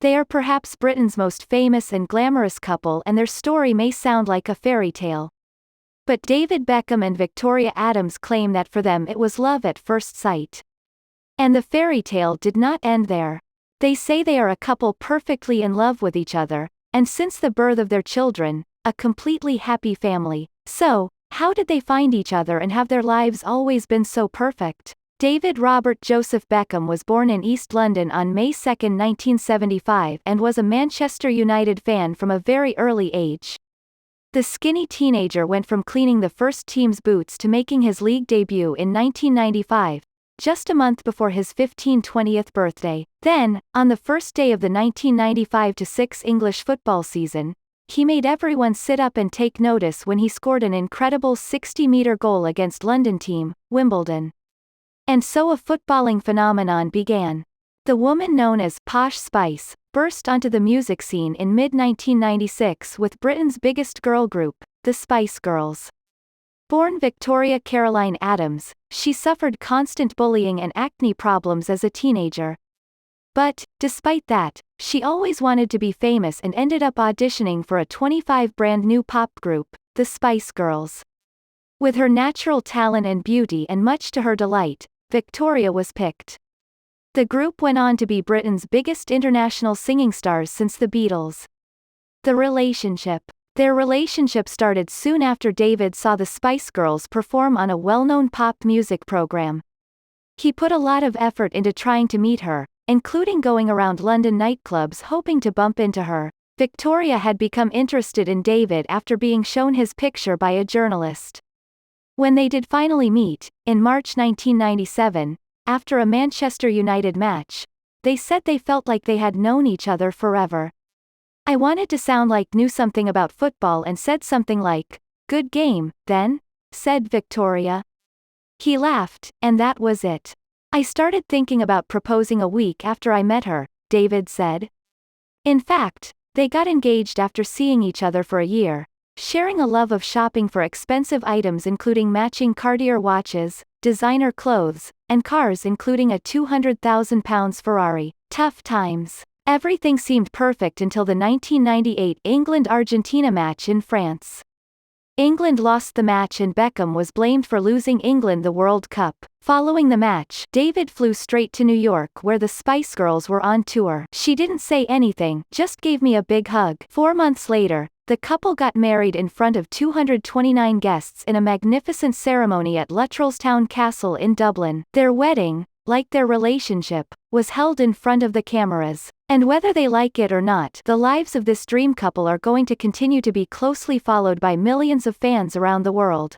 They are perhaps Britain's most famous and glamorous couple, and their story may sound like a fairy tale. But David Beckham and Victoria Adams claim that for them it was love at first sight. And the fairy tale did not end there. They say they are a couple perfectly in love with each other, and since the birth of their children, a completely happy family. So, how did they find each other and have their lives always been so perfect? David Robert Joseph Beckham was born in East London on May 2, 1975, and was a Manchester United fan from a very early age. The skinny teenager went from cleaning the first team's boots to making his league debut in 1995, just a month before his 20th birthday. Then, on the first day of the 1995-6 English football season, he made everyone sit up and take notice when he scored an incredible 60-meter goal against London team, Wimbledon. And so a footballing phenomenon began. The woman known as Posh Spice burst onto the music scene in mid-1996 with Britain's biggest girl group, the Spice Girls. Born Victoria Caroline Adams, she suffered constant bullying and acne problems as a teenager. But, despite that, she always wanted to be famous and ended up auditioning for a 25 brand new pop group, the Spice Girls. With her natural talent and beauty and much to her delight, Victoria was picked. The group went on to be Britain's biggest international singing stars since the Beatles. Their relationship started soon after David saw the Spice Girls perform on a well-known pop music program. He put a lot of effort into trying to meet her, including going around London nightclubs hoping to bump into her. Victoria had become interested in David after being shown his picture by a journalist. When they did finally meet, in March 1997, after a Manchester United match, they said they felt like they had known each other forever. I wanted to sound like knew something about football and said something like, "Good game, then?" said Victoria. He laughed, and that was it. I started thinking about proposing a week after I met her, David said. In fact, they got engaged after seeing each other for a year, sharing a love of shopping for expensive items including matching Cartier watches, designer clothes, and cars including a £200,000 Ferrari. Tough times. Everything seemed perfect until the 1998 England-Argentina match in France. England lost the match and Beckham was blamed for losing England the World Cup. Following the match, David flew straight to New York where the Spice Girls were on tour. She didn't say anything, just gave me a big hug. 4 months later, the couple got married in front of 229 guests in a magnificent ceremony at Luttrellstown Castle in Dublin. Their wedding, like their relationship, was held in front of the cameras. And whether they like it or not, the lives of this dream couple are going to continue to be closely followed by millions of fans around the world.